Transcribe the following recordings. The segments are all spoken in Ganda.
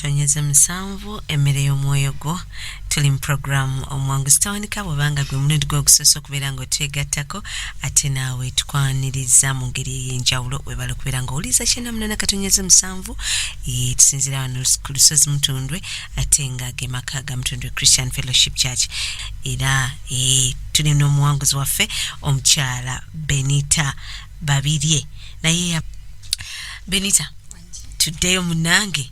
katonyeze musanvu emmere y'omwoyo gwo tuli mu program omwangu sitawandika bwebanga gwe mulundi gw'ogusosa okubeera ng'otwegattako ate naawe tukwaniriza mu ngeri ey'enjawulo webala okubeera ng'owuliza kyennamunana katonyeze musanvu tusinzira wano ku lusozi Mutundwe ate nga ge maka ga Mutundwe Christian Fellowship Church era tuli n'omuwanguzi waffe omukyala Benita Babirye naye Benita tuddeyo munange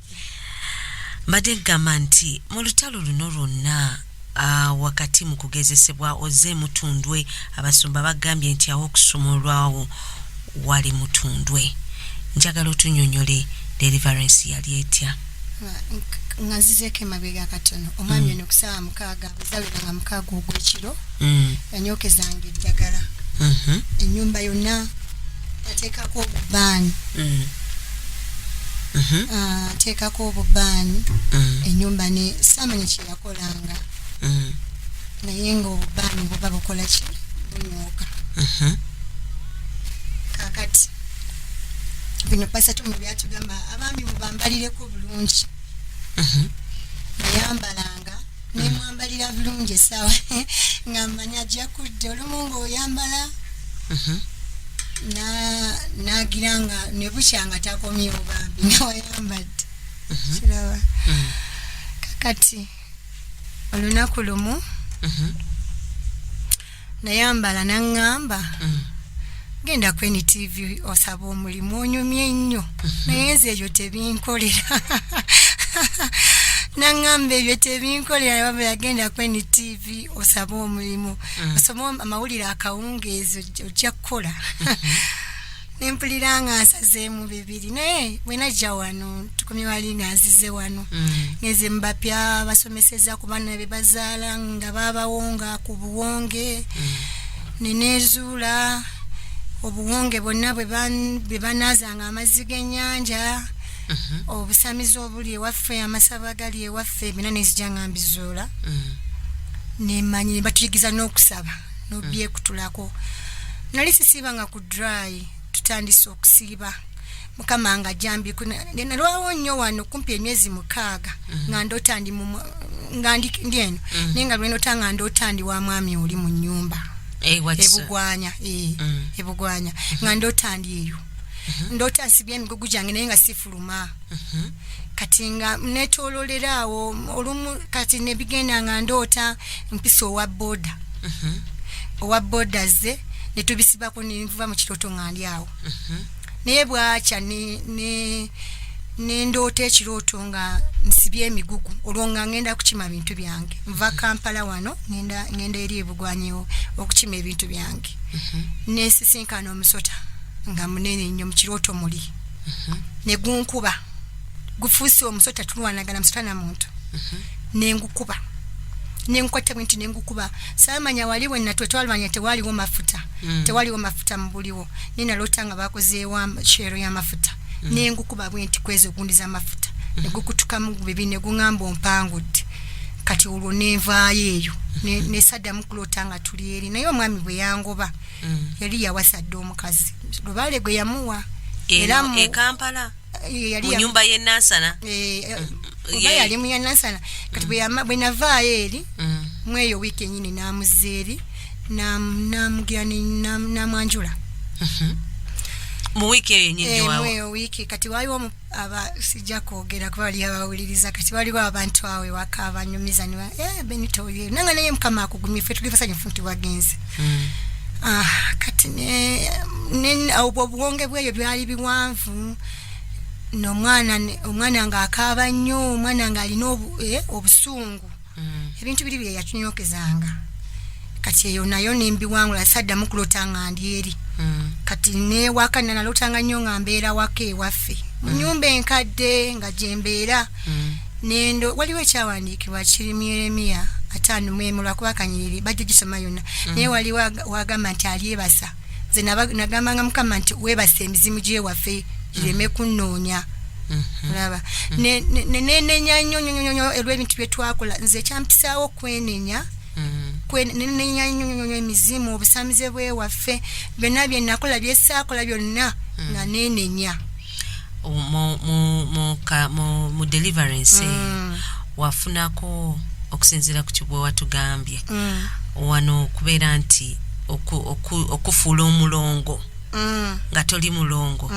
mbadde ngamba nti mu lutalo luno lwonna wakati mu kugezesebwa oze Mutundwe abasumba bagambye nti awo okusomolwawo wali Mutundwe njagala otunnyonnyole deliverance yali etya ngazizeko emabega katono omwami ono kusaawa 6 bizawera nga 6 ogw'ekiro yanyokezanga eddagala ennyumba yonna yateekako obubaani teekako obubaani ennyumba ne saamanya kye yakolanga naye nga obubaani buba bukola ki bunyooka kakati bino pasatu mu byatugamba abaami mubambalireko bulungi nayambalanga nemwambalira bulungi essaawa nga mmanya ajja kudde olumu ng'oyambala nagira nga ne bukya nga takomyewo bambi nga wayambadde kiraba kakati olunaku lumu nayambala naŋŋamba genda kweni TV osaba omulimu onyumye nnyo naye nze ebyo tebinkolera naŋŋamba ebyo tebinkolera wabula genda kweni TV osaba omulimu osoma amawulire akawungeezi ojja kukola nempulira nga nsazeemu bibiri naye bwe najja wano tukomye wali nga nzize wano ngeze mbapya basomeseza ku baana be bazaala nga baabawonga ku buwonge neneezuula obuwonge bonna bwe banaazanga amazzi g'ennyanja obusamizi obuli ewaffe amasaba gali ewaffe bina nezijja nga mbizuula nemanyi ne batuyigiza n'okusaba n'obyekutulako nali sisiibanga ku dry tutandise okusiiba mukama nga jambi nalwawo nnyo wano kumpi emyezi 6 nga ndoota ndi eno naye nga lwenoota nga ndoota ndi wa mwami oli mu nnyumba ebugwanya ebugwanya nga ndoota ndi eyo ndoota nsibye emigugu gyange naye nga sifuluma kati nga netololera awo olumu kati nebigenda nga ndoota mpisa owa boda ze netubisibako nenvuba mu kirooto nga ndi awo naye bwakya nendoota ekirooto nga nsibye emigugu olwo nga ngenda kukima bintu byange nva Kampala wano ngenda eri ebugwanyewo okukima ebintu byange nesisinkana omusota nga munene nnyo mu kirooto muli ne gunkuba gufuuse omusota tulwanagana musota na muntu nengukuba nenkwata bintu nengukuba saamanya waliwo natwe twalwanya tewaliwo mafuta mu buliwo nina lotanga bakozeewa shero ya mafuta nengukuba bwenti kwezo gundiza amafuta negukutuka mu bibi negungamba ompangudde kati olwo nenvaayo eyo ne Saddam kulotanga tuli eri naye omwami bwe yangoba yali yawasadde omukazi lubale gwe yamuwa era mu Kampala mu nyumba ye Nansana yali mu ya Nansana kati bwe navaayo eri mweyo wiki enyini namuzeeri namugira namwanjula mu wiki eyo nyinyi wawo mweyo wiki kati waliwo sijja kwogera kuba bali abawuliriza kati waliwo abantu awe waka abanyumiza niwa Benita oyo nanga naye mukama akugumye ffe tuli basanyufu nti wagenze kati obwo buwonge bweyo byali biwanvu omwana nga akaaba nnyo omwana nga alina obusungu ebintu biri bye yatunyokezanga kati eyo nayo nembiwangula Saddam kulota nga ndi eri kati newakana nalotanga nnyo nga mbeera waka ewaffe mu nnyumba enkadde nga gyembeera nendo waliwo ekyawandiikibwa kiri mu Yeremiya 5 lwakuba kanyiriri bajja gisoma yonna naye waliwo wagamba nti alyebasa nze nagambanga mukama nti webasa emizimu gyewaffe gireme kunnoonya olaba nenenya nnyo olw'ebintu bye twakola nze kyampisaawo kwenenya kwenenya emizimu obusamize bwewaffe byonna bye nakola byesaakola byonna nga nenenya mu deliverance wafunako okusinzira ku kibwe watugambye wano kubeera nti okufuula omulongo nga toli mulongo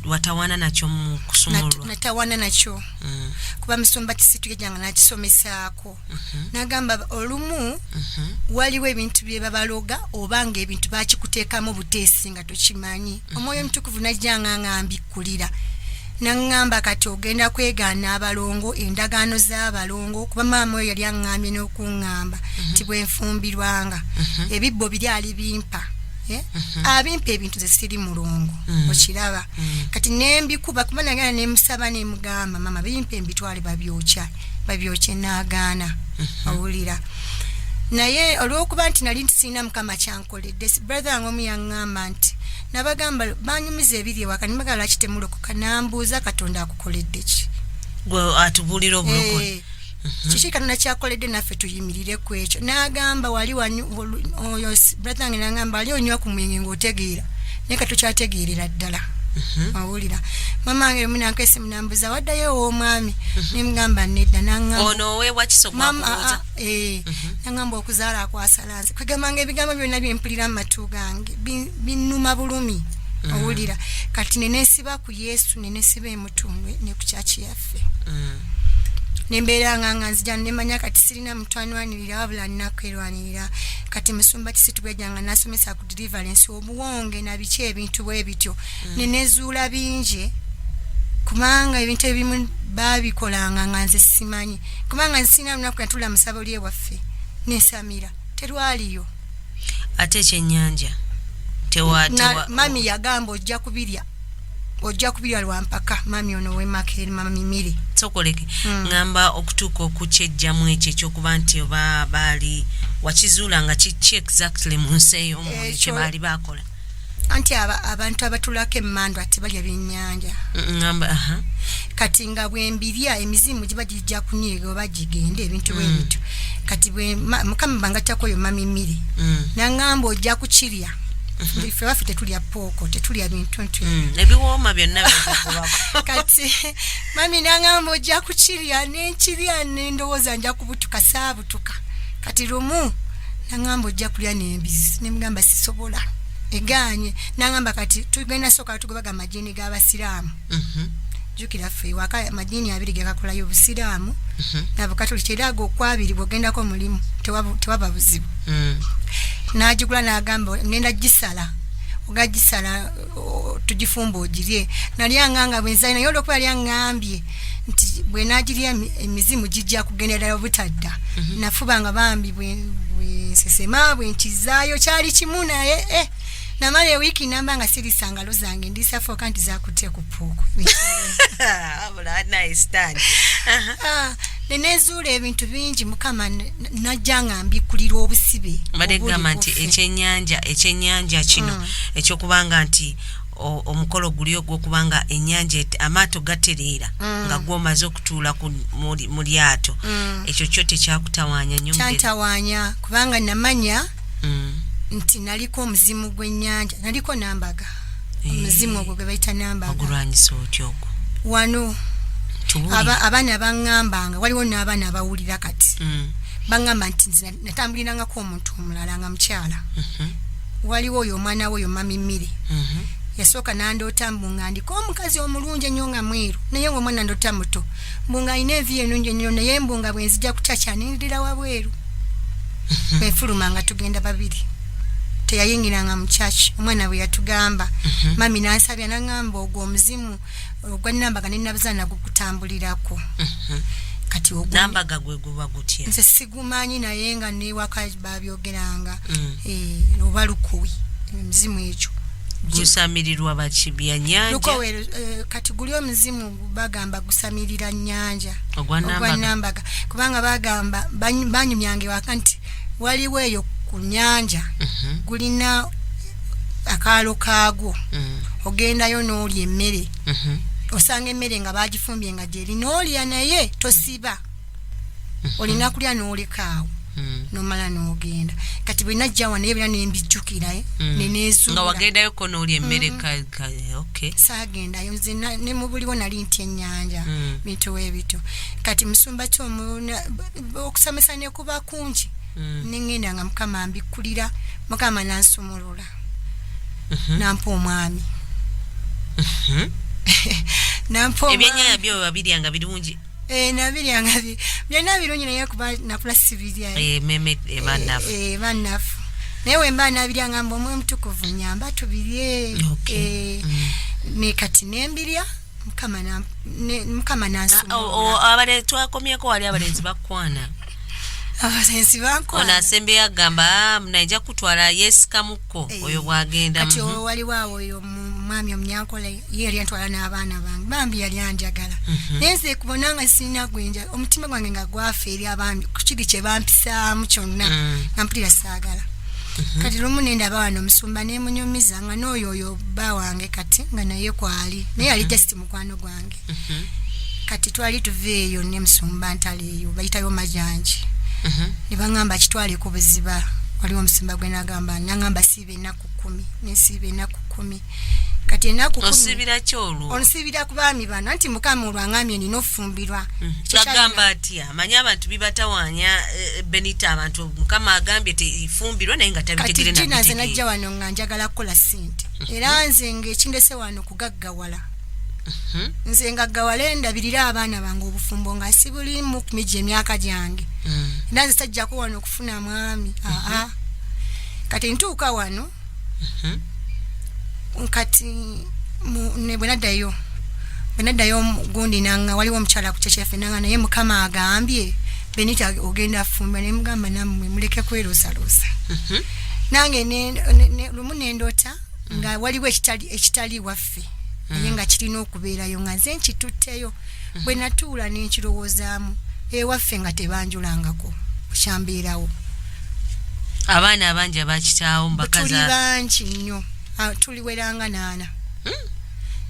watawana nakyo mu kusumulwa natawana nakyo kuba musumba kisitu yajanga nakisomesaako nagamba olumu waliwo ebintu bye babaloga obanga ebintu bakikuteekamu buteesi nga tokimanyi omwoyo omutukuvu najjanga ngambikkulira nangamba kati ogenda kwegaana abalongo endagaano z'abalongo kuba maama oyo yali aŋŋambye n'okuŋŋamba nti bwenfumbirwanga ebibbo byali bimpa abimpa ebintu ze siri mulongo okiraba kati nembikuba kuba nagana nemusaba nemugamba mama bimpa embitwale babyokye naagaana awulira naye olw'okuba nti nali ntisirina mukama kyankoledde brother wange omu yaŋŋamba nti nabagamba banyumiza ebiri ewaka nimagala kitemulokoka nambuuza katonda akukoledde ki gwe atubuulira obulokole kiki katonda kyakoledde naffe tuyimirire ku ekyo n'agamba wali oyo brother wange n'agamba wali onywa ku mwenge ng'otegeera naye katukyategeerera ddala awulira mama wange munankesi munambuza waddayo ow'omwami nemugamba nedda ono owewakisogwakubuuza nangamba okuzaala akwasalanze kwegambanga ebigambo byonna byempulira mu matu gange binnuma bulumi awulira kati nenesiba ku yesu nenesiba emutundwe ne ku kyaki yaffe nembeera nga nzija nemanya kati sirina mutwanwanirira wabula nnakwerwanirira kati musumba kisitu bwejjanga nasomesa ku deliverance obuwonge na biki ebintu bwe bityo nenezuula bingi kubanga ebintu ebimu babikolanga nga nze simanyi kubanga nze sirina lunaku yatula musabo lye waffe nesamira terwaliyo ate ekyennyanja mami yagamba ojja kubirya lwampaka mami ono wemakeri mami mire sokoleke ngamba okutuuka okukyejjamu ekyo ekyokuba nti oba baali wakizuula nga kiki exactly mu nsi eyo kye baali bakola anti abantu abatulako emmando ati balya byennyanja ngamba kati nga bwembirya emizimu giba gijja kunyiga oba gigende ebintu bwebityo kati mukama bangatako oyo mami mire nangamba ojja kukirya ife waffe tetulya pooko tetulya bintu ebiwooma byonna byakulako kati mami nangamba ojja kukirya nenkirya nendowooza nja kubutuka saabutuka kati lumu nangamba ojja kulya n'embizi nemugamba sisobola eganye nangamba kati tugenda soka tugobaga amajini g'abasiraamu jukira ffe waka amajini abiri gakakolayo obusiraamu n'abakatoliki era ago okwabiri bw'ogendako mulimu tewaba buzibu najugula nagamba ngenda gisala ogagisala tugifumba ogirye nali anganga bwenzalina yolo kuba ali angambye nti bwe najirya emizimu gijja kugendera obutadda nafubanga bambi bwensesema bwenkizaayo kyali kimu naye namala ewiki nambanga sirisangalo zange ndisafo kanti zakute ku pooko nenezuula ebintu bingi mukama najjanga mbikkulira obusibe badegamba nti ekyennyanja kino ekyokubanga nti omukolo guli ogw'okubanga ennyanja amaato gatereera nga gw'omaze okutuula mu lyato ekyo kyo tekyakutawaanya nnyo kyantawaanya kubanga namanya nti naliko omuzimu gw'ennyanja naliko nambaga omuzimu ogwo gwe bayita nambaga ogulwanyisa otyo ogwo wano abaana baŋŋambanga waliwo n'abaana abawulira kati baŋŋamba nti natambulirangako omuntu omulala nga mukyala waliwo oyo omwana we oyo mami mmire yasooka nandoota mbunga ndiko omukazi omulungi ennyo nga mweru naye ng'omwana ndoota muto mbunga alina envi ennungi ennyo naye mbunga bwenzija kutakya nindirira wabweru bwefuluma nga tugenda babiri teyayingiranga mu church omwana bwe yatugamba mami nansabya nangamba ogwo omuzimu ogwannambaga nennabuzaana gukutambulirako kati ogwo nambaga gwe guba gutya nze sigumanyi naye nga newaka babyogeranga oba lukuwi omuzimu ekyo gusamirirwa bakibya nyanja lukowe kati guli omuzimu bagamba gusamirira nyanja ogwannambaga kubanga bagamba banyumyange waka nti waliwo eyo ku nyanja gulina akaalo kaagwo ogendayo n'olya emmere osanga emmere nga bagifumbye nga gyeri n'olya naye tosiba olina kulya n'olekaawo nomala n'ogenda kati bwe najja wano ebira nembijjukira neneezuula nga wagendayo ko n'oli emmere okay saagendayo nze ne mu buliwo nali nti ennyanja bintu webito kati musumba okusomesa ne kuba kungi nengenda nga mukama ambikkulira mukama nansumulula nampa omwami nampa ebyennyanja byo babiryanga birungi nabiryanga byonna birungi naye kuba nakula sibirya meme bannafu naye wemba nabiryanga mbu omwe mutukuvu nyamba tubirye ne kati nembirya mukama nansumulula twakomyeko wali abalenzi bakwana abasensi bankwana ona asembe yagamba mnaija kutwala yesikamuko oyo bwagenda kati waliwo awo oyo mwami omnyankole ye yali antwala n'abaana bange bambi yali anjagala naye nze kubonanga sirina gwenja omutima gwange nga gwafa eri abambi kukiri kye bampisaamu kyonna nga mpulira saagala kati lumu nendaba wano omusumba nemunyumiza nga n'oyo oyo bba wange kati nga naye kwali naye yali just mukwano gwange kati twali tuva eyo ne musumba ntale eyo bayitayo majanji ne baŋŋamba kitwale ku buziba waliwo omusumba gwe nagamba siiba ennaku 10 nesiiba ennaku 10 kati ennaku 10 osibira kyolwo onsibira ku baami bano anti mukama olwangambye nina ofumbirwa kyagamba ati amanyi abantu bibatawaanya Benita abantu mukama agambye tifumbirwa naye nga tabitegere kati naze najja wano nga njagala kukola ssente era nze ng'ekindese wano kugaggawala nze ngaggawala ndabirira abaana bange obufumbo nga si bulimu kumijja emyaka gyange era nze sajjako wano okufuna mwami kati ntuuka wano kati bwe naddayo gundi nanga waliwo omukyala ku kyekyefe nanga naye mukama agambye Benita ogenda afumba ne mugamba nammwe muleke kwerosaloosa nange lumu nendota nga waliwo ekitali waffe naye nga kirina okubeerayo nga nze nkitutteyo bwe natuula nenkirowoozamu ewaffe nga tebanjulangako kukyambeerawo abaana abangi abakitaawo mbakaza tuli bangi nnyo tuliweranga naana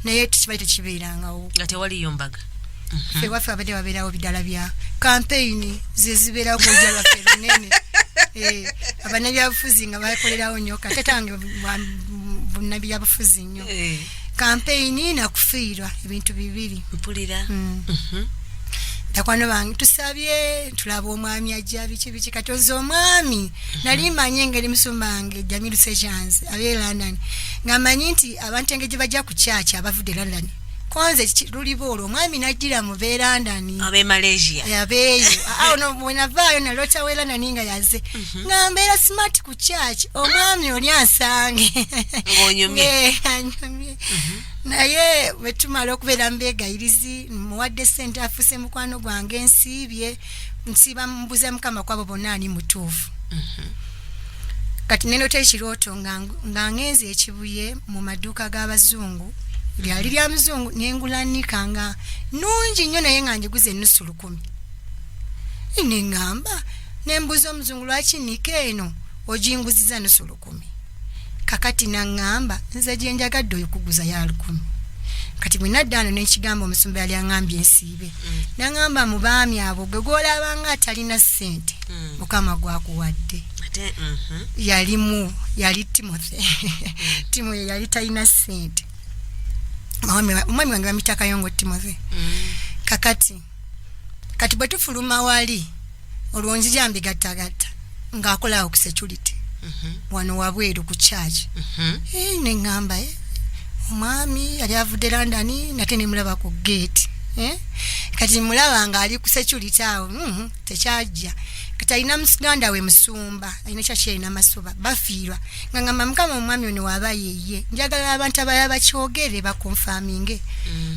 naye tukibaye tekibeerangawo nga tewaliyo mbaga ffe waffe abadde babeerawo bidala bya kampeyini zezibeerawo kujja lwaffe lunene abanabyabufuzi nga bakolerawo nnyo katetange bunnabyabufuzi nnyo kampeyini nakufiirwa ebintu bibiri mpulira takwano bange tusabye tulaba omwami ajja biki kati oze omwami nali manye engeri musumba wange Jamiru Sessions abe London nga manyi nti abantu engeri bajja ku church abavudde London kwanze lulibo olwo omwami najjira mu London abe Malaysia yabeeyo no mwenavaayo nalota we London nga yaze nga mbeera smart ku church omwami oli ansange ngonyumye naye wetumala okubeera mbegayirizi muwadde sente afuse mukwano gwange nsiiba mbuza mukama kwabo bonna ani mutuufu kati nendota ekirooto nga ngenze ekibuye mu maduuka g'abazungu lyali lya muzungu nengulanika nga nungi nnyo naye nga njiguza ennusu 10 neŋŋamba nembuza omuzungu lwaki nika eno ojinguziza nusu 10 kakati naŋŋamba nze gye njagadde oyo kuguza ya 10 kati bwe naddaano n'ekigamba omusumba yali aŋŋambye ensiibe naŋŋamba mu baami abo gwe gw'olabanga atalina ssente mukama gwakuwadde yali Timothy Timothy yali talina ssente omwami wange bamuyita Kayongo Timothy kakati bwe tufuluma wali olwo nzija mbigattagatta ng'akolaawo ku security wano wabweru ku church neŋŋamba omwami yali avudde London nate nemulaba ku gate kati mulaba nga ali ku security awo tekyajja kati alina musiganda we musumba alina kyaki alina masuba bafiirwa nga ngamba mukama omwami ono waaba yeye njagala abantu abalala bakyogere bakonfaminge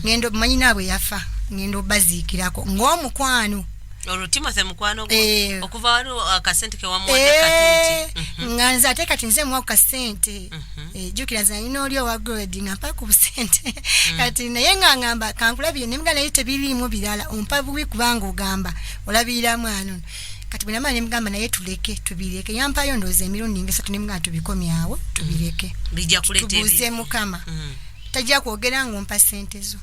ngendo manyi naabwe yafa ngendo baziikirako ng'omukwano olwo Timothy mukwano gwo okuva wali akasente ke wamuwadde katuuti nga nze ate kati nze muwa kasente jjukira nze alina oli owa gold nga mpa ku busente kati naye nga ngamba kankulabire ne mugamba naye tebiriimu birala ompa bubi kubanga ogamba olabirira mwana kati bwe namala ne mugamba naye tuleke tubireke yampayo ndowooza emirundi ngesatu ne mugamba tubikomyawo tubireke tubuuze mukama tajja kwogera ng'ompa sente zo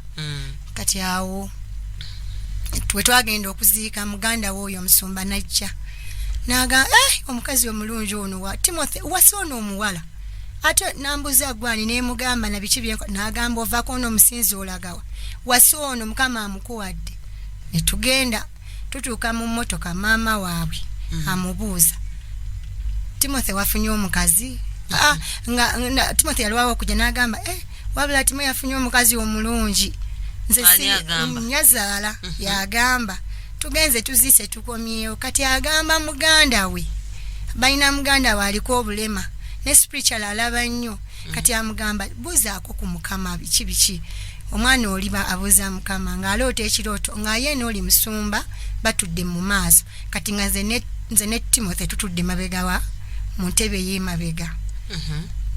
kati awo twagenda okuziika muganda we oyo omusumba najja naga omukazi omulungi ono wa Timothy wasono omuwala ate nambuza gwani ne mugamba na bichi bye nagamba ovako ono musinzi olagawa wasono mukama amukuwadde ne tugenda tutuuka mu mmotoka maama waabwe amubuuza Timothy wafunye omukazi Timothy yalwawo kujja nagamba wabula Timothy yafunye omukazi omulungi nze si nyazaala yagamba tugenze tuzise tukomyeyo kati agamba muganda we balina muganda we aliko obulema ne spiritual alaba nnyo kati amugamba buzaako ku mukama biki omwana oliba abuza mukama ng'aloota ekirooto nga ye n'oli musumba batudde mu maaso kati nga nze ne Timothy tutudde mabega mu ntebe y'emabega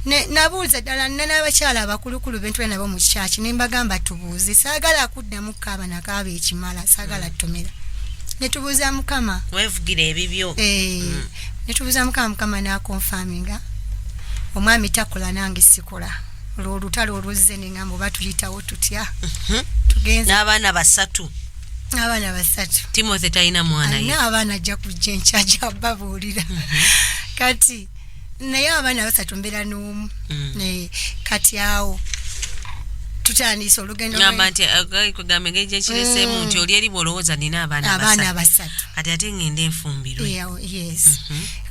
nabuuza ddala n'abakyala abakulukulu bentu nabo mu kyaki ne mbagamba tubuuze saagala kuddamu kaaba nakaaba ekimala saagala ttomera ne tubuuza mukama weevugira ebibyo ne tubuuza mukama n'akonfaminga omwami takola nange sikola olutalo oluzze ne ngamba oba tuyitawo tutya tugenze n'abaana basatu Timothy talina mwana ye n'abaana ajja kujja enkya ajja babuulira kati naye abaana basatu mbeera n'omu kati awo tutandise olugendo ngamba nti kugamba engeri gyekireseemu nti oli eri bwolowooza nina abaana basatu kati ate ngende enfumbirwe yes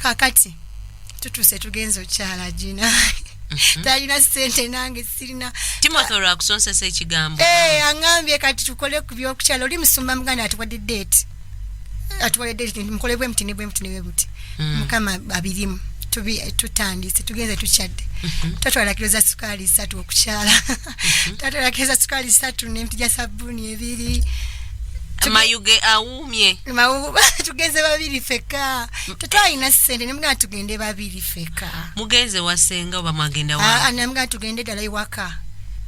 kakati tutuuse tugenze okyala gina talina sente nange sirina Timothy olwakusonsesa ekigambo angambye kati tukole ku byokukyala oli musumba muganda atuwadde date mukole bwe muti mukama abirimu tutandise tugenze tukyadde tatwala kilo za sukali 3 okukyala tatwala kilo za sukali 3 n'empiti ya sabuni 2 mayuge awumye tugenze babiri feka tatwalina sente nemugana tugende babiri feka mugenze wasenga oba mwagenda wa nemugana tugende ddala ewaka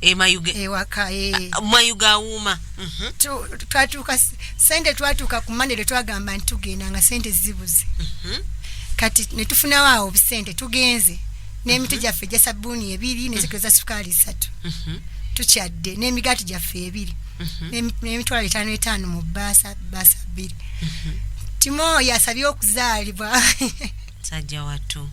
ewaka mayuge awuma twatuuka sente twatuuka ku Monday twagamba ntugenda nga sente zibuze kati ne tufunawo awo obusente tugenze n'emiti gyaffe gya sabbuuni 2 n'ezikilo za sukaali 3 tukyadde n'emigaati gyaffe 2 n'emitwalo 5 mu baasa 2 Timo yasabye okuzaalibwa sajja wattu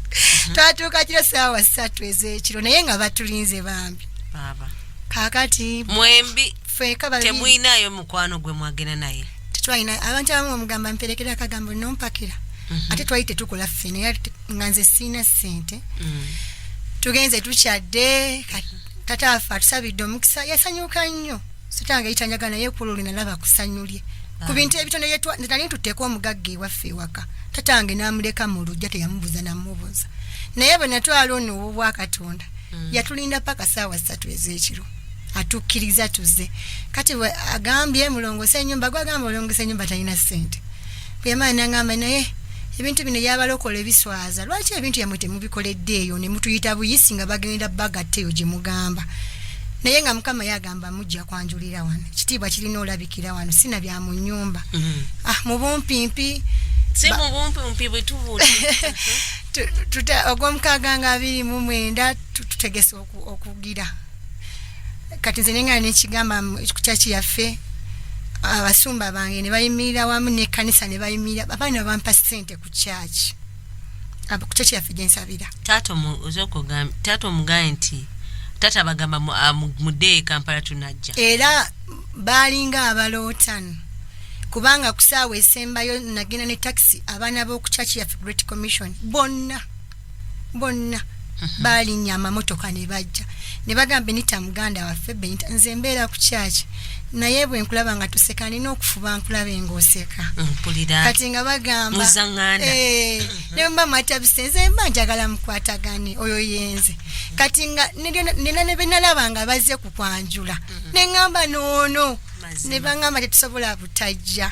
twatuuka kiro ssaawa 3 ez'ekiro naye nga batulinze bambi baba kakati mwembi feka babiri temwinaayo mukwano gwe mwagenda naye tetwalina abantu abamu omugamba mperekera akagambo nompakira ate twali tetukola ffe naye nga nze siina ssente tugenze tukyadde tata waffe atusabidde omukisa yasanyuka nnyo sitange yitanjagala naye kululi nalaba kusanyulye ku bintu ebitono netali tuteeka omugagga ewaffe ewaka tatange n'amuleka mu lujja teyamubuuza namubuuza naye bwe natwala ono obwa Katonda yatulinda paka ssaawa 3 ez'ekiro atukkiriza tuze kati agambye mulongose ennyumba gwagamba olongose ennyumba talina ssente bweyamala nangamba naye ebintu bino byabalokola ebiswaza lwaki ebintu yamwe temubikoledde eyo ne mutuyita buyisi nga bagenda bagatteyo gye mugamba naye nga mukama yagamba mujja kwanjulira wano kitiibwa kirina olabikira wano sina bya mu nnyumba mu bumpimpi si mu bumpimpi bwe tubuuti ogw'omukaaga nga 29 tutegese okugira kati nze nenga n'ekigamba ku kyaki yaffe abasumba bange ne bayimirira wamu n'ekkanisa ne bayimirira abaana bampa ssente ku kyaki ku kyaki yaffe gye nsabira taata omugaye nti taata bagamba mu ddeeyi Kampala tunajja era baalinga abalootano kubanga ku ssaawa esembayo nagenda ne taxi abaana b'oku kyaki yaffe Great Commission bonna baalinya amamotoka ne bajja ne bagamba Benita muganda waffe Benita nze mbeera ku kyaki naye bwe nkulaba nga tuseka nina okufuba nkulabe ng'oseka kati nga bagamba ne mba mwatabise nze mba njagala mukwatagane oyo yenze kati nga nina ne benalaba nga bazze ku kwanjula ne ngamba noono ne bangamba tetusobola butajja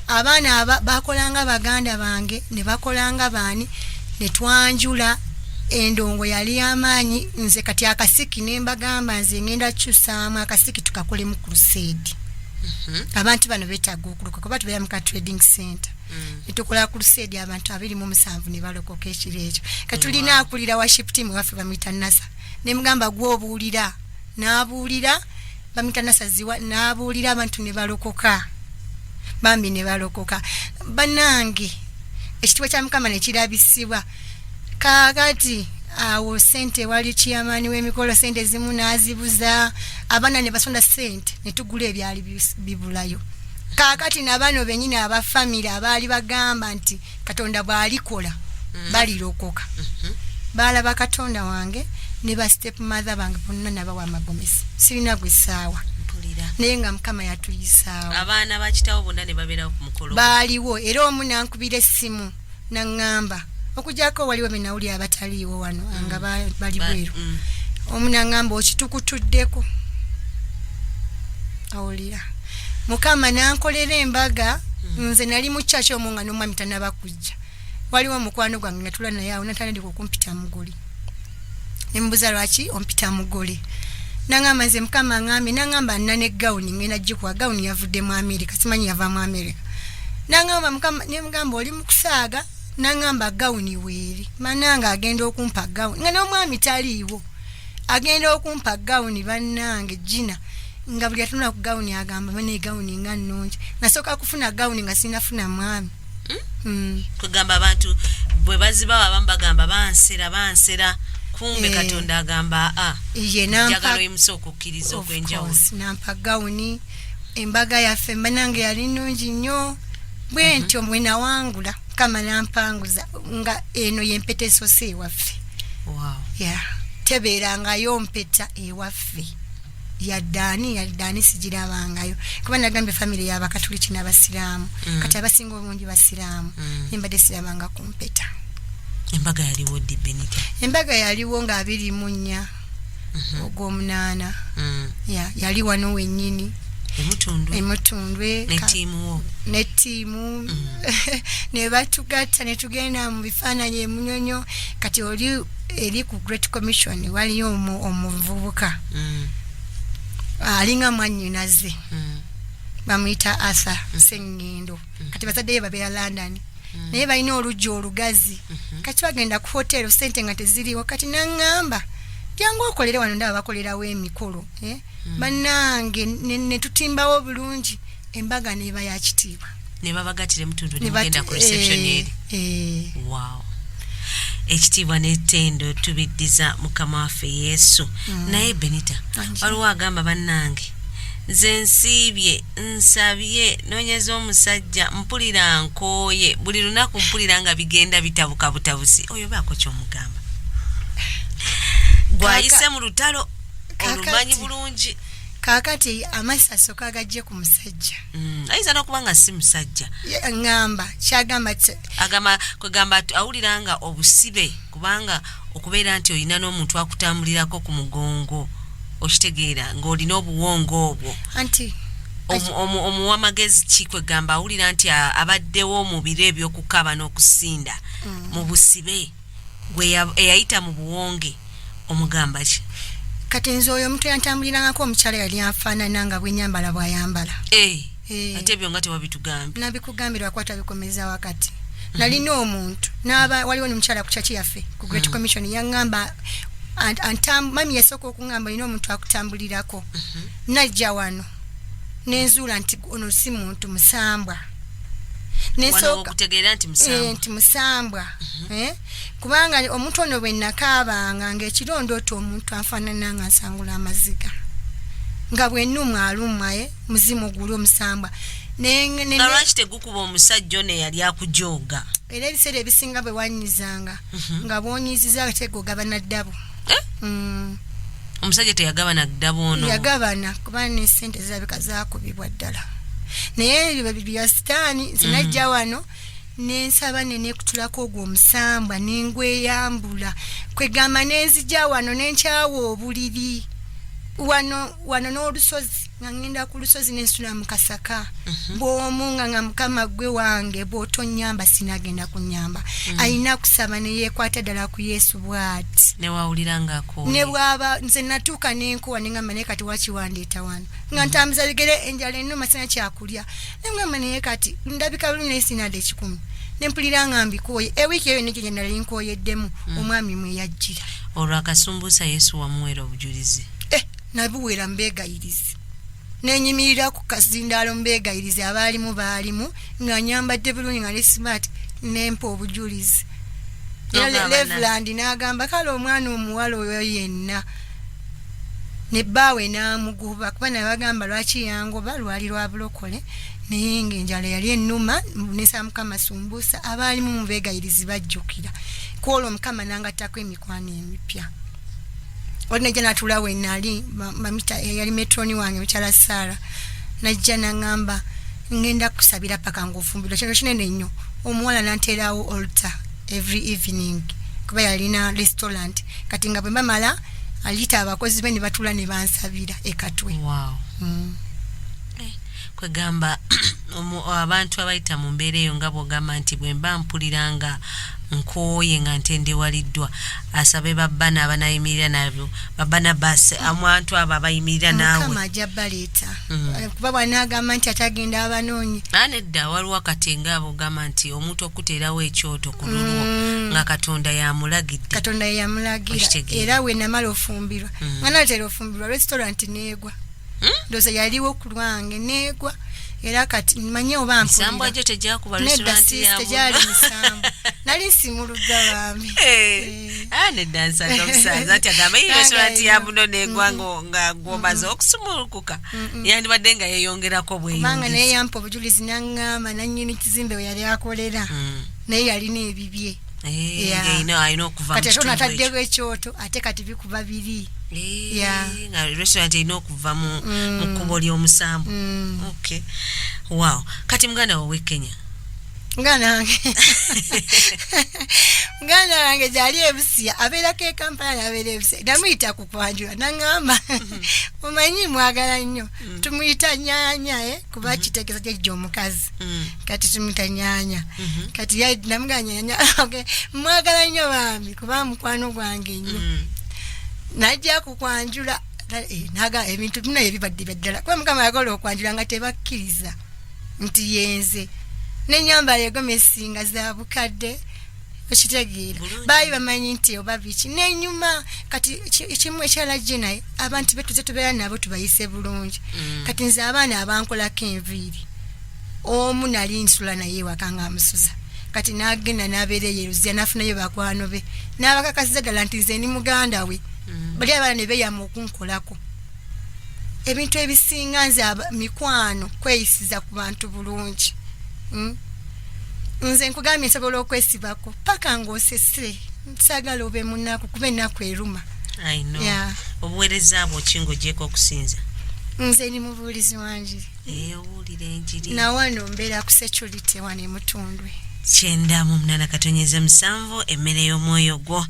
abaana bakolanga baganda bange ne bakolanga baani ne twanjula endongo yali amaanyi nze kati akasiki ne mbagamba nze ngenda kyusaamu akasiki tukakole mu crusade abantu bano betaaga okuluka kuba tubeera mu trading center netukola crusade abantu 27 ne balokoka ekiro ekyo katulina akulira worship team waffe bamuyita Nasa ne mugamba gw'obuulira n'abuulira bamuyita Nasa ziwa n'abuulira abantu ne balokoka bambi ne balokoka banange ekitiibwa kya Mukama ne kirabisibwa. Kaakati awo sente wali kiyamani w'emikolo sente zimu n'azibuza, abaana ne basonda sente ne tugula ebyali bibulayo. Kaakati nabano bennyini abafamily abaali bagamba nti Katonda bw'alikola balirokoka. Baalaba Katonda wange ne ba step mother bange bonna nabawa amagomesi. Sirina gwe ssaawa. Naye nga Mukama yatuyisaawo. Abaana bakitawo bonna ne babeerawo ku mukolo. Baaliwo era omu nankubira essimu naŋŋamba okujjako waliwo be nawuli abataliiwo wano nga bali bweru. Omu naŋŋamba okitukutuddeko. Awulira. Mukama nankolera embaga nze nali mu church omwo nga n'omwami tanaba kujja. Waliwo mukwano gwange natula naye awo natandika okumpita mugoli. Nembuza lwaki ompita mugoli. Nangamba nze Mukama ngambe nangamba nane gawuni ngenda jikwa gawuni yavudde mu America simanyi yava mu America. Nangamba Mukama ne mugamba oli mukusaaga nangamba gawuni weeri. Mananga agenda okumpa gawuni nga n'omwami taliiwo. Agenda okumpa gawuni bannange jina. Nga buli atunula ku gawuni agamba bane gawuni nga nnungi. Nasooka kufuna gawuni nga sinafuna mwami. Kugamba abantu bwe bazibawo abamu bagamba bansera kumbe Katonda agamba njagala oyimusa okukkiriza okwenjawulo. Nampa gawuni embaga yaffe banange yali nnungi nnyo bwe ntyo bwe nawangula Mukama nampanguza nga eno yempeta esose ewaffe. Tebeerangayo mpeta ewaffe. Yaddaani sigirabangayo kuba nagambye family y'Abakatoliki n'Abasiraamu kati abasinga obungi Basiraamu embadde sirabanga ku mpeta. Embaga yaliwo ddi Benita? Embaga yaliwo nga 24 ogw'omunaana. Yali wano wennyini emutundwe ne ttiimu ne batugatta ne tugenda mu bifaananyi emunyonyo. Kati oli eri ku Great Commission waliyo omuvubuka alinga mwannyinaze bamuyita Arthur Sengendo. Kati bazadde ye babeera London naye balina oluggi olugazi. Kati bagenda ku hotel sente nga teziriwo. Kati naŋŋamba jangu okolere wano ndaba bakolerawo emikolo bannange ne tutimbawo bulungi embaga neba ya kitiibwa ne babagatire mutundu ne bagenda ku reception eri. Wow. Ekitiibwa n'ettendo tubiddiza Mukama waffe Yesu. Naye Benita waliwo agamba bannange nze nsiibye nsabye noonyeza omusajja mpulira nkooye buli lunaku mpulira nga bigenda bitabuka butabuzi. Oyo baako ky'omugamba gwayise mu lutalo olumanyi bulungi. Kaakati amasi asooka agajje ku musajja. Ayinza n'okuba nga si musajja. Ngamba kyagamba kwegamba awulira nga obusibe kubanga okubeera nti olina n'omuntu akutambulirako ku mugongo okitegeera ng'olina obuwongo obwo. Anti omuwamagezi ki kwegamba awulira nti abaddewo mu biro eby'okukaba n'okusinda mu busibe gwe eyayita mu buwonge omugamba ki? Kati nze oyo omuntu yantambulirangako omukyala yali anfaanana nga bwenyambala bw'ayambala. Ate ebyo nga tewabitugambye. Nabikugambirwa kwata bikomeza wakati. Nalina omuntu waliwo n'omukyala ku kyaki yaffe ku Great Commission yaŋŋamba mami yasooka okuŋŋamba olina omuntu akutambulirako. Najja wano nenzuula nti ono si muntu musambwa. Nesooka okutegeera nti musambwa. Kubanga omuntu ono bwe nakaabanga ng'ekirondooto omuntu anfaanana nga nsangula amaziga nga bwe nnumwa alumwa muzimu guli omusambwa. Nga lwaki tegukuba omusajja ono eyali akujooga? Era ebiseera ebisinga bwe wanyizanga nga bwonyiziza tegogaba na ddabo. Omusajja teyagabana ddabo ono? Yagabana kuba ne ssente zirabika zaakubibwa ddala. Naye ebyo bya sitaani zinajja wano nensaba nenekutulako ogwo omusambwa nengweyambula kwegamba nenzija wano nenkyawa obuliri wano n'olusozi nga ngenda ku lusozi nensula mu kasaka bw'omunga nga Mukama gwe wange bw'otonyamba sinagenda kunyamba. Alina kusaba ne yeekwata ddala ku Yesu bw'ati. Ne wawulira ng'akooye. Ne bw'aba nze natuuka n'enkuwa ne ngamba naye kati waki wandeeta wano nga ntambuza bigere enjala ennuma sina kyakulya. Ne ngamba naye kati ndabika bulungi naye sinadde ekikumi. Ne mpulira nga mbikooye. Ewiiki eyo nekyo gye nali nkooyeddemu omwami mwe yajjira. Olwo akasumbuusa Yesu wamuweera obujulizi? Nabuweera mbeegayirize. Nenyimirira ku kazindaalo mbeegayirize abaalimu nga nyambadde bulungi nga ne smart n'empa obujulizi. Era Reverend n'agamba kale omwana omuwala oyo yenna ne baawe n'amugoba kuba naye bagamba lwaki yangoba lwali lwa bulokole naye ng'enjala yali ennuma nesa Mukama sumbusa abaalimu mu beegayirizi bajjukira kwolwo Mukama n'angattako emikwano emipya. Olinaija n'atuula we nali mamita yali metroni wange mukyala Sara najja n'aŋŋamba ngenda kusabira paka ng'ofumbirwa kino kinene nnyo. Omuwala n'anteerawo altar every evening kuba yalina restaurant kati nga bwe bamala alita abakozi be ne batula ne bansabira ekatwe. Wow. Kwegamba abantu abayita mu mbeera eyo nga bw'ogamba nti bwe mba mpuliranga nkooye nga ntendewaliddwa asabe babbana abanayimirira nabyo babbana basi abantu abo abayimirira naawe Mukama ajja baleeta kuba bw'anaagamba nti atagenda abanoonyi nedda waliwo akatenga abo ogamba nti omuntu okuteerawo ekyoto ku lulwo nga Katonda yamulagidde. Katonda yamulagira era we namala ofumbirwa nga naatera ofumbirwa restaurant neegwa ndoza yaliwo ku lwange neegwa era kati manye oba mpulira misambu ajo tejakuba restaurant yaabwe tejali misambu nali simuludda bambi nedda nsanga musanza ati agamba iyi restaurant ya buno neegwa nga ng'omaze okusumulukuka yandibadde nga yeeyongerako bweyongezi kubanga naye yampa obujulizi n'aŋŋamba nannyini kizimbe we yali akolera naye yalina ebibye alina okuva mu kitundu ekyo. Kati ataddewo ekyoto ate kati bikuba biri. Nga restaurant erina okuva mu kkubo ly'omusambu. Okay. Wow. Kati muganda wowe Kenya. Muganda wange gyali ebusiya abeerako e Kampala n'abeera ebusiya namuyita ku kwanjula n'aŋŋamba omanyi mwagala nnyo tumuyita nyaanya kuba kitegeeza gyejja omukazi kati tumuyita nyaanya kati namuganya nyaanya mwagala nnyo bambi kuba mukwano gwange nnyo najja ku kwanjula naga ebintu bino ebibadde byaddala kuba Mukama yakola okwanjula nga tebakkiriza nti yenze n'ennyambala egomesi nga za bukadde okitegeera baali bamanyi nti oba biki n'ennyuma kati ekimu ekyalajje naye abantu betuze tubeera nabo tubayise bulungi kati nze abaana abankolako enviiri omu nali nsula naye ewaka nga amusuza kati n'agenda n'abeera Yeruzia n'afunayo bakwano be n'abakakasiza ddala nti nze ni muganda we bali abaana ne beeyama okunkolako ebintu ebisinga nze mikwano kweyisiza ku bantu bulungi. Nze nkugambye nsobola okwesibako paka ng'osesere saagala obe munaku kuba ennaku eruma. I know. Obuweereza bwo ki ng'ogyeko okusinza? Nze ni mubuulizi wa njiri. Owulira enjiri. Na wano mbeera ku security wano e Mutundwe. 9:7 emmere y'omwoyo gwo.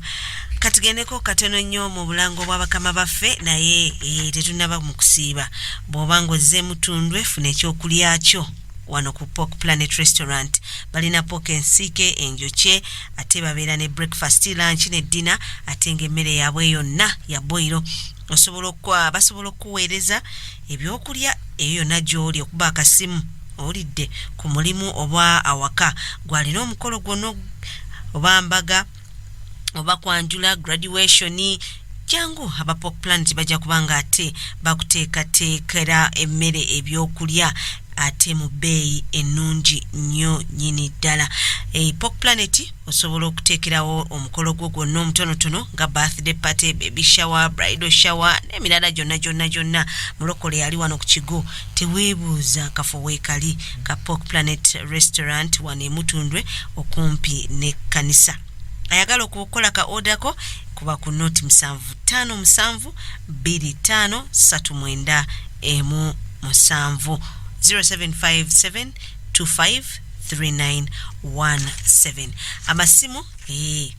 Katugendeko katono nnyo mu bulango bw'abakama baffe naye tetunaba mu kusiiba. Bw'oba ng'ozze Mutundwe funa ekyokulya kyo wano ku Pork Planet Restaurant. Balina pork ensike enjokye ate babeera ne breakfast lunch ne dinner ate ng'emmere yaabwe yonna ya boiro. Basobola okuweereza ebyokulya eyo yonna gy'oli okuba akasimu olidde ku mulimu oba awaka gwalina omukolo gwonna oba mbaga oba kwanjula graduation jangu aba Pork Planet bajja kubanga ate bakuteekateekera emmere ebyokulya ate mu bbeeyi ennungi nnyo nnyini ddala. Pork Planet osobola okuteekerawo omukolo gwo gwonna omutonotono nga birthday party, baby shower, bridal shower n'emirala gyonna mulokole yali wano ku kigo. Teweebuuza kafo weekali ka Pork Planet Restaurant wano e Mutundwe okumpi ne kkanisa. Ayagala okukola ka order ko kuba ku noti 75553917 0757253917. Amasimu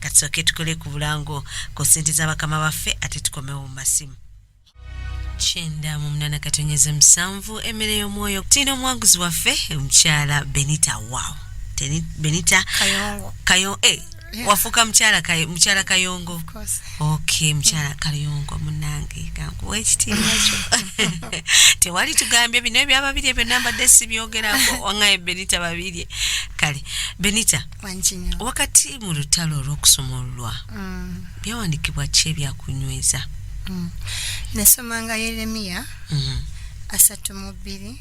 katsoke tukole ku bulango ko sente z'abakama baffe ate tukomewo mu masimu. 9:7 emmere y'omwoyo tino omwanguzi waffe omukyala Benita. Wow. Benita Kayongo wafuka mchala Kayongo. Of course. Okay, mchala Kayongo munange kankuwa ekitiibwa tewali tugambye bino ebyababiri ebyo namba desi byogerako wangaye Benita Babirye. Kale Benita wanjinyo wakati mu lutalo olw'okusomolwa byawandikibwa ki ebyakunyweza? Nasomanga Yeremiya 3:2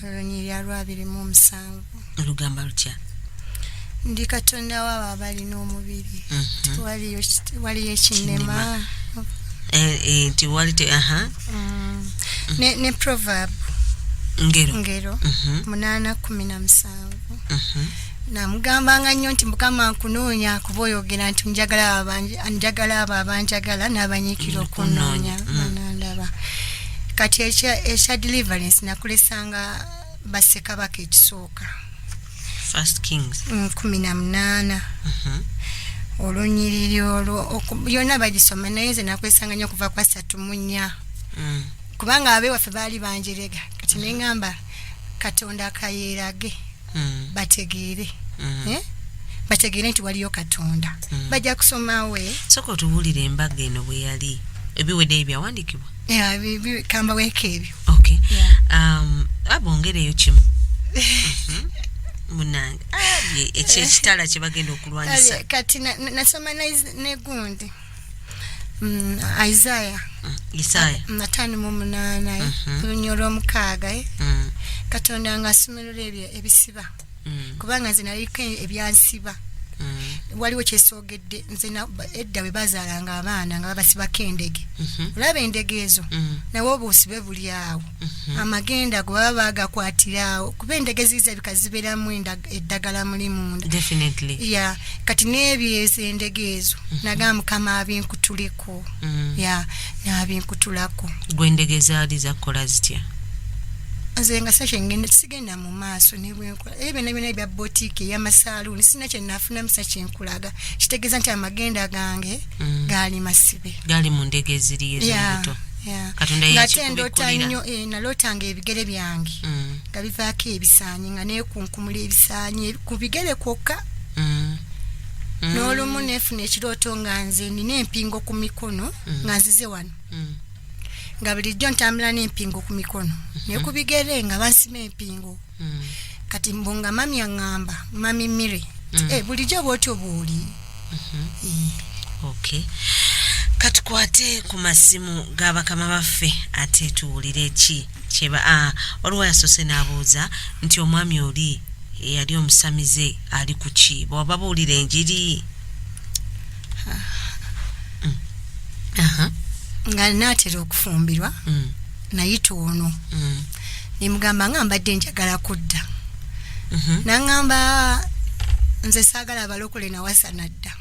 olunyi lya 27 olugamba lutya? ndi katonda wabo abalina omubiri waliyo ekinema nti walite ne proverb ngero 8:17 namugambanga nnyo nti mukama nkunoonya kuba oyogera nti njagala abo abanjagala n'abanyiikira okunoonya banandaba kati ekya deliverance nakulesanga bassekabaka ekisooka First Kings 18 olunyiriri olwo yonna bagisoma naye nze nakwesanga nnyo kuva kwa 3 kubanga abewaffe baali banjerega kati neŋŋamba katonda kayeerage bategeere bategeere nti waliyo katonda bajja kusomawe soka otubuulira embaga eno bwe yali ebiwedde ebyawandiikibwa kamba weeka ebyo okay abongereyo kimu munange ekitala kye bagenda okulwanyisa kati nasoma negundi Isaiah 5:8 olunnyo olw'omukaaga katonda nga asumulula ebyo ebisiba kubanga nze naliko ebyansiba waliwo kyesoogedde nze edda bwe bazaalanga abaana nga babasibako endege olaba endege ezo nawe obuusibe buli awo amagenda gwe baba bagakwatirawo kuba endege ziizabika zibeeramu eddagala muli munda kati n'ebyezo endege ezo naga mukama abinkutuleko n'abinkutulako gwe endege zaali zakola zitya nze nga sigenda mu maaso nebwenkola ebyo byonna ebya boutique ey'amasaaluuni sina kye nafuna misa kyenkulaga kitegeeza nti amagenda gange gaali masibe gaali mu ndege eziri ez'obuto katonda ngate endoota nnyo nalootanga ebigere byange nga bivaako ebisaanyi nga neekunkumula ebisaanyi ku bigere kwokka n'olumu neefuna ekirooto nga nze nina empingo ku mikono nga nzize wano nga bulijjo ntambula n'empingo ku mikono naye ku bigere nga bansima empingo kati mbo nga mami aŋŋamba mami mire bulijjo bwotyo bwoli okay katukwate ku masimu g'abakama baffe ate tuwulire kyeba waliwo yasoose n'abuuza nti omwami oli eyali omusamize ali ku ki bw'oba buwulira enjiri nga naatera okufumbirwa nayita ono nemugamba nga mbadde njagala kudda naŋŋamba nze saagala abalokole nawasa nadda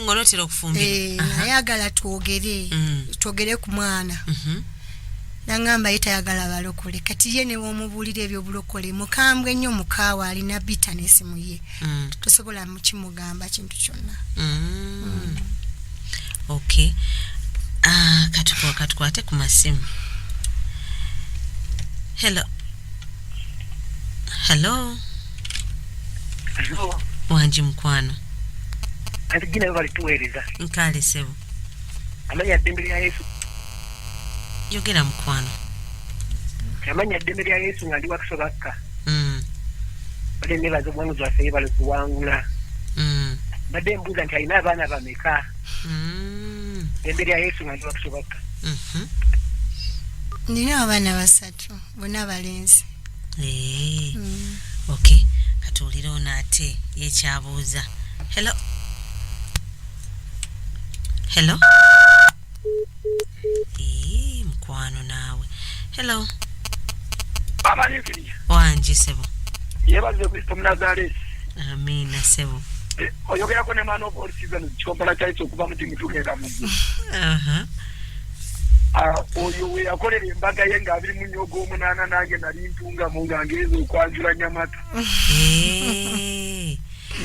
ng'onootera okufumbirwa nayagala twogere ku mwana naŋŋamba ye tayagala abalokole kati ye newomubuulira ebyobulokole mukambwe ennyo mukaawe alina bitanesi mu ye tosobola mukimugamba kintu kyonna okay katukwate ku masimu hello wangi mukwano antigina bali tuweereza nkale sebo amanya ddembe lya Yesu yogera mukwano amanya ddembe lya Yesu nga ndi wakusobakka badde nebaza obwangu zaffe bali kuwangula badde mbuuza nti alina abaana bameka ddembe lya Yesu nga ndi wakusobakka nina abaana 3 bonna balenzi okay katuwulire ono ate yekyabuuza hello mukwano naawe hello wangi sebo yebaze Kristo Munazaresi amina sebo oyogerako ne man of all seasons kikompala kyali kyokuva mu timu tugenda mu oyo we yakolera embaga ye nga 28 nange nali ntungamu nga ngeeza okwanjula Nyamata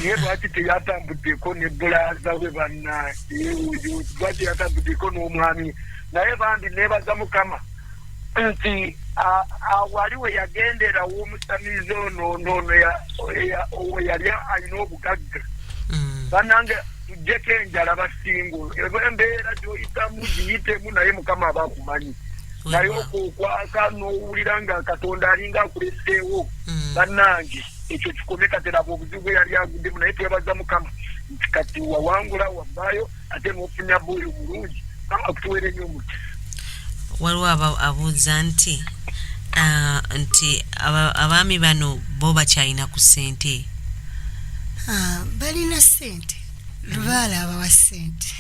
naye lwaki teyatambuddeko ne bulaza we banna oyo lwaki yatambuddeko n'omwami naye bambi nebaza Mukama nti wali we yagendera w'omusamize ono yali alina obugagga banange tujjeko enjala basingo embeera gyoyitamu giyitemu naye Mukama aba akumanyi naye okwokwaka n'owulira nga Katonda alinga akuleseewo bannange ekyo kikome kateraba obuzibu yali aguddemu naye twebaza Mukama nti kati wawangula wavaayo ate n'ofunya bwoyo bulungi akutuweere nnyo omuti waliwo abuuza nti abaami bano bo bakyalina ku ssente balina ssente lubaala abawa ssente.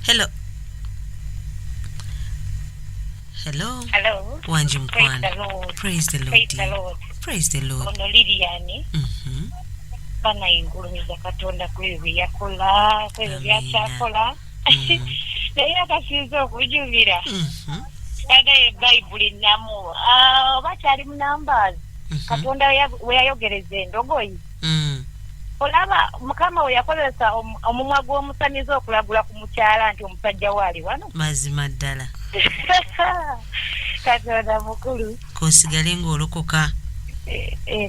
Hello. Wanji mkwana. Praise the Lord. Praise the Lord. Ono Liliani. Bana ingulumiza Katonda kwebyo yakola, kwebyo byakyakola. Naye akasiza okujubira. Kada eBayibuli ennamu. Bakyali mu Numbers. Katonda we yayogereza endogoyi. Olaba Mukama we yakozesa omumwa gw'omusamiza okulagula ku mukyala nti omusajja waali wano. Mazima ddala. Katonda mukulu. Kosigale ng'olokoka.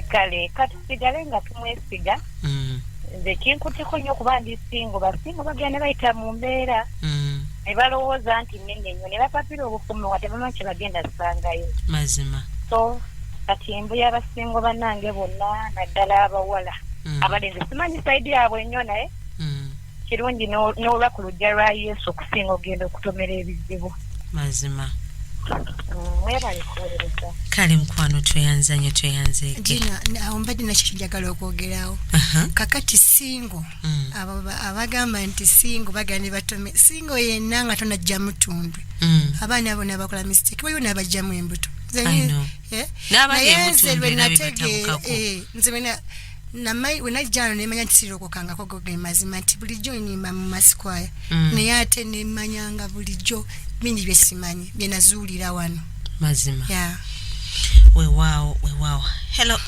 Kale katusigale nga tumwesiga. Nze kinkuteko nnyo kuba ndi singo basingo bagenda bayita mu mbeera. Ne balowooza nti nnene nnyo ne bapapira obufumu wate bamanyi kye bagenda zisangayo. Mazima. So kati embuya abasingo bannange bonna naddala abawala. Abalenzi simanyi sayidi yaabwe nnyo naye kirungi n'olunaku lujja lwa Yesu okusinga ogenda okutomera ebizibu. Mazima. Mwebale kuweereza. Kale mukwano tweyanza nnyo tweyanzeeko. Gina awo mbadde nakyo njagala okwogerawo. Kakati singo abagamba nti singo bagenda batome singo yenna nga tonajja mutundwe. Abaana bonna bakola mistake waliwo n'abajjamu embuto. N'abali embuto nategeera nze namai wenajjano nemanya nti sirokokanga kogoge mazima nti bulijjo nyimba mu maskwaya naye ate nemanyanga bulijjo bingi byesimanyi byenazuulira wano. Mazima. Yeah. Weewaawo. Hello.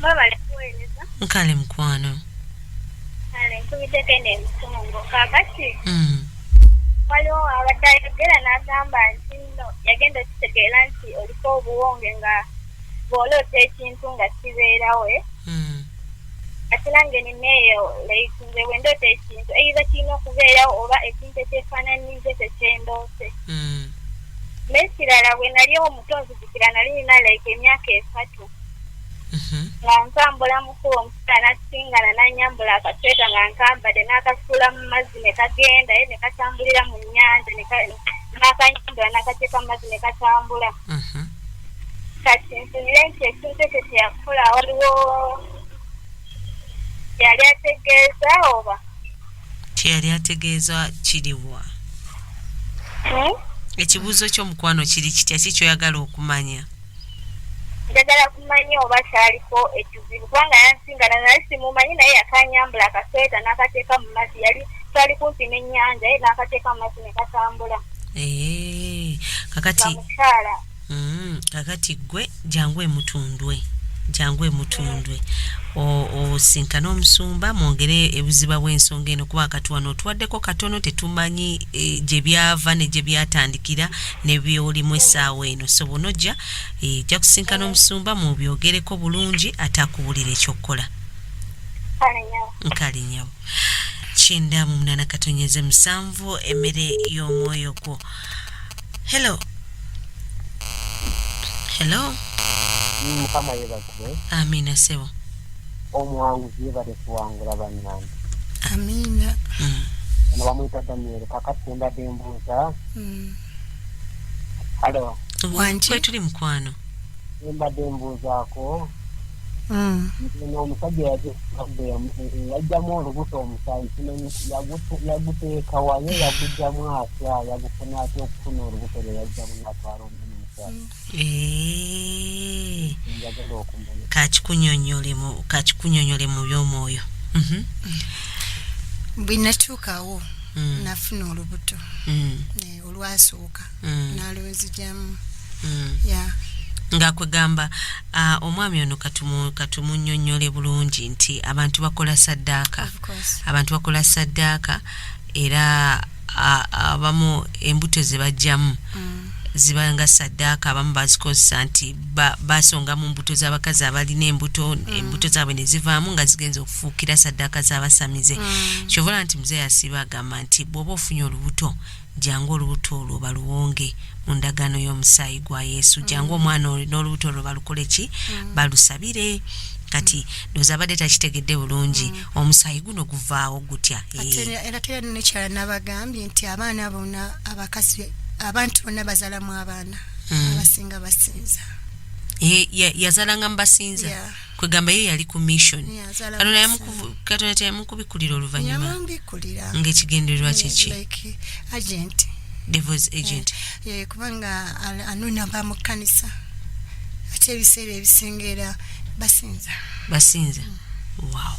Babale kuweereza. Nkale mukwano. Kale nkubideko n'emisongo kakati. Waliwo abatayagala n'agamba nti nno yagenda kitegeera nti oliko obuwonge nga bw'oloota ekintu nga kibeerawe. Ate nange nneeyo nze bwe ndoota ekintu either kirina okubeerawo oba ekintu ekyefaananyirize tekyendoose. N'ekirala bwe nali omuto nzijukira nali nina emyaka 3. Nga nkambula mukulu omukyala n'asingana n'anyambula akasweta nga nkambadde n'akasuula mu mazzi ne kagenda ne katambulira mu nnyanja n'akanyambula n'akateeka mu mazzi ne katambula. Kati nfunire nti ekintu ekyo kyeyakola waliwo yali ategeeza oba kyeyali ategeeza kiriwa? Ekibuuzo ky'omukwano kiri kitya kikyoyagala okumanya? Njagala kumanya oba kyaliko ekizibu kubanga yansingana naye simumanyi naye yakanyambula akasweta n'akateeka mu mazzi yali twali kumpi n'ennyanja ye n'akateeka mu mazzi ne katambula. Kakati gwe jangu emutundwe osinkana omusumba mwongere ebuziba bw'ensonga eno kuba katuwano otuwaddeko katono tetumanyi gye byava ne gye byatandikira ne byolimu essaawa eno so bonojja ejja kusinkana omusumba mubyogereko bulungi atakubulira ekyokukola. Nkale nyawo 9:8 emmere y'omwoyo gwo. Hello. Mukama yebazibwe. Amina sebo. Omuwanguzi yebale kuwangula bannange. Amina. Ono bamuyita Daniel kakati mbadde mbuuza. Halo. Wanji tuli mukwano. Mbadde mbuuzaako. Omusajja yajjamu olubuto omusaayi yaguteeka waye yagujjamu atya yagufuna atya okufuna olubuto lwe yajjamu natwala omusaayi. Kakikunyonyole mu by'omwoyo. Bwe natuukawo nafuna olubuto olwasooka n'alwezigyamu. Nga kwegamba omwami ono katumunyonyole bulungi nti abantu bakola saddaaka era abamu embuto ze bajjamu zibanga saddaaka abamu bazikozesa nti basonga mu mbuto z'abakazi abalina embuto zaabwe ne zivaamu nga zigenza okufuukira saddaaka z'abasamize. Kyovola nti muzeeyi asiba agamba nti bw'oba ofunye olubuto jangu olubuto olwo baluwonge mu ndagaano y'omusaayi gwa Yesu. Jangu omwana n'olubuto olwo balukole ki? Balusabire. Kati ndoza abadde takitegedde bulungi omusaayi guno guvaawo gutya. Era tera nekyala nabagambye nti abaana bonna abakazi abantu bonna bazaalamu abaana abasinga basinza. yazalanga mbasinza kwegamba ye yali ku mission katonda yamukubikkulira oluvannyuma ng'ekigendererwa kyeki devil's agent kubanga anona ba mu kkanisa ate ebiseera ebisinga basinza wow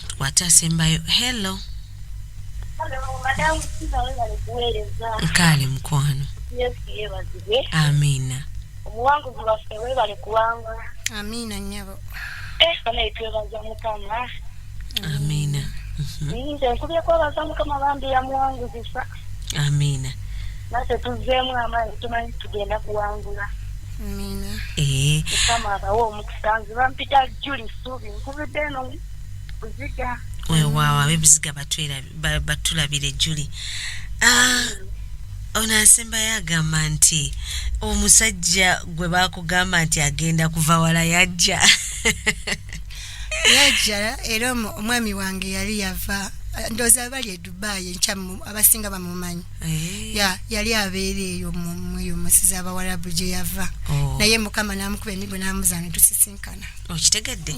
tukwate asembayo hello madam sizawe balikuweereza nkale mukwano yebazibwe amina omuwanguzi waffe webale kuwangula amina nnyabo kana etwebaza mukama amina nze nkubye kwebaza mukama bambi yamuwanguzisa amina nase tuzzeemu amaanyi tumanyi tugenda kuwangula amina mukama abawo omukisanzi bampita juli suubi nkubidde eno kuziga weewaawo abebuziga batulabire juli ono asembayo agamba nti omusajja gwe bakugamba nti agenda kuva wala yajja era omwami wange yali yava ndooza bali e Dubai enkyamu abasinga bamumanyi yali abeera eyo muyo musiza abawarabu gye yava naye mukama n'amukuba emigo n'amuzaana ne tusisinkana okitegedde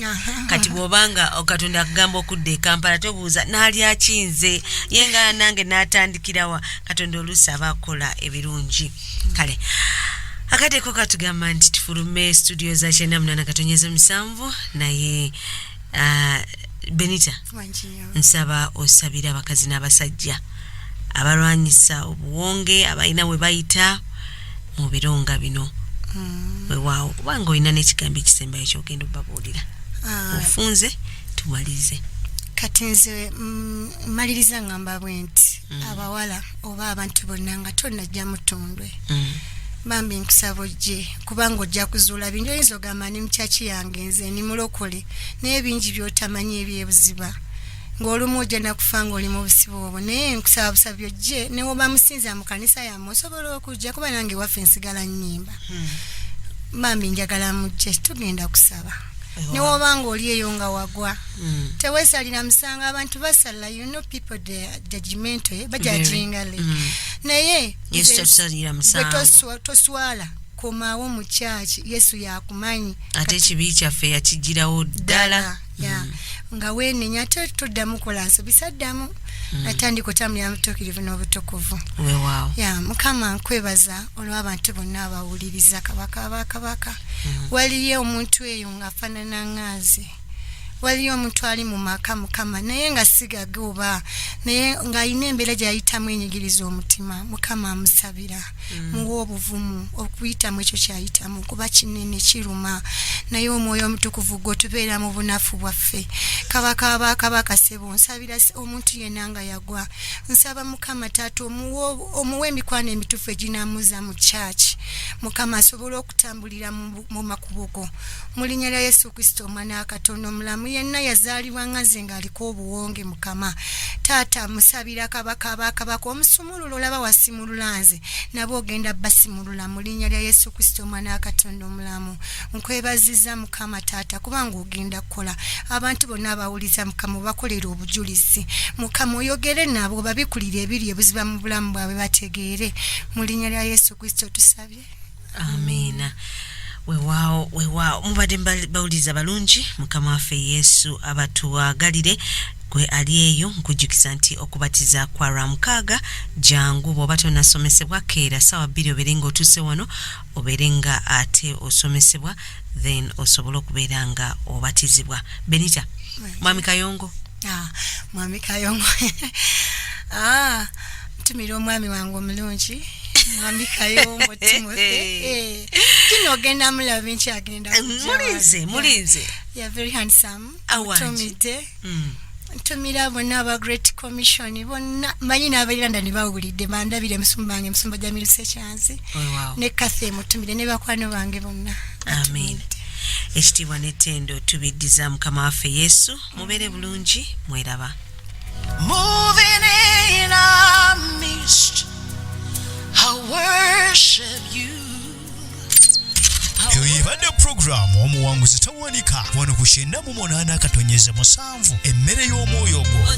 kati bw'obanga okatonda akugamba okudda e Kampala tobuuza n'ali akinze ye nga nange n'atandikirawa katonda oluusi aba akola ebirungi kale akateeko katugamba nti tufulume studio za 98.7 naye Benita nsaba osabira abakazi n'abasajja abalwanyisa obuwonge abalina we bayita mu bironga bino weewaawo kubanga olina n'ekigambo ekisembayo kyogenda obabuulira ofunze tumalize kati nze maliriza ngamba bwe nti abawala oba abantu bonna nga tonnajja mutundwe bambi nkusaba ojje kubanga ojja kuzuula bingi oyinza ogamba ni mukyaki yange nze ni mulokole naye bingi by'otamanyi ebyebuziba ng'olumu ojja nakufa ng'oli mu busibu obwo naye nkusaba busabi ojje ne woba musinza mu kanisa yammwe osobola okujja kuba nange waffe nsigala nnyimba bambi njagala mujje tugenda kusaba ne woba ng'oli eyo nga wagwa teweesalira musanga abantu basala you know people the judgmental bajajingale naye toswala komaawo mu kyaki Yesu yakumanyi ate ekibi kyaffe yakigirawo ddala nga weenenya toddamu kola nsobi saddamu natandika otambulira mutuukirivu n'obutukuvu mukama nkwebaza olw'abantu bonna abawuliriza kabaka waliyo omuntu eyo ng'afaanana ng'aze waliyo omuntu ali mu maka mukama naye nga sigagoba naye ng'alina embeera gy'ayitamu enyigiriza omutima mukama amusabira muwa obuvumu okuyitamu ekyo ky'ayitamu kuba kinene kiruma naye omwoyo omutukuvu gw'otubeera mu bunafu bwaffe kabaka sebo nsabira omuntu yenna nga yagwa nsaba mukama taata omuwa emikwano emituufu eginaamuza mu kyaki mukama asobole okutambulira mu makubo go mu linnya lya Yesu Kristo omwana wa Katonda omulamu yenna yazaalibwa ngaze ng'aliko obuwonge mukama taata musabira kabaka omusumulula olaba wasimulula nze nabo ogenda basimulula mu linnya lya Yesu Kristo omwana wa Katonda omulamu nkwebaziza mukama taata kubanga ogenda kukola abantu bonna abawuliza mukama bakolera obujulizi mukama oyogere nabo babikulire ebiri ebuziba mu bulamu bwabwe bategeere mu linnya lya Yesu Kristo tusabye amina weewaawo mubadde bawuliza balungi mukama waffe Yesu abatuwagalire gwe ali eyo nkujjukiza nti okubatiza kwa Lwamukaaga jangu bw'oba tonnasomesebwa keera ssaawa 2 obeere nga otuuse wano obeere nga ate osomesebwa then osobola okubeera nga obatizibwa. Benita mwami Kayongo mwami Kayongo ntumira omwami wange omulungi mwami Kayongo Timothy kino ogenda mulaba nkyagenda mulize very handsome tumide ntumira bonna aba Great Commission bonna manyi n'abaliranda ne bawulidde bandabire musumba wange musumba Jamiru Kyanzi ne Kathy mutumire ne bakwano bange bonna amen. Ekitiibwa n'ettendo tubiddiza mukama waffe Yesu mubeere bulungi mweraba. Moving in our midst, I worship you. Eyo yebadde programu omuwanguzi tawanika wano ku 98.7 emmere y'omwoyo gwo.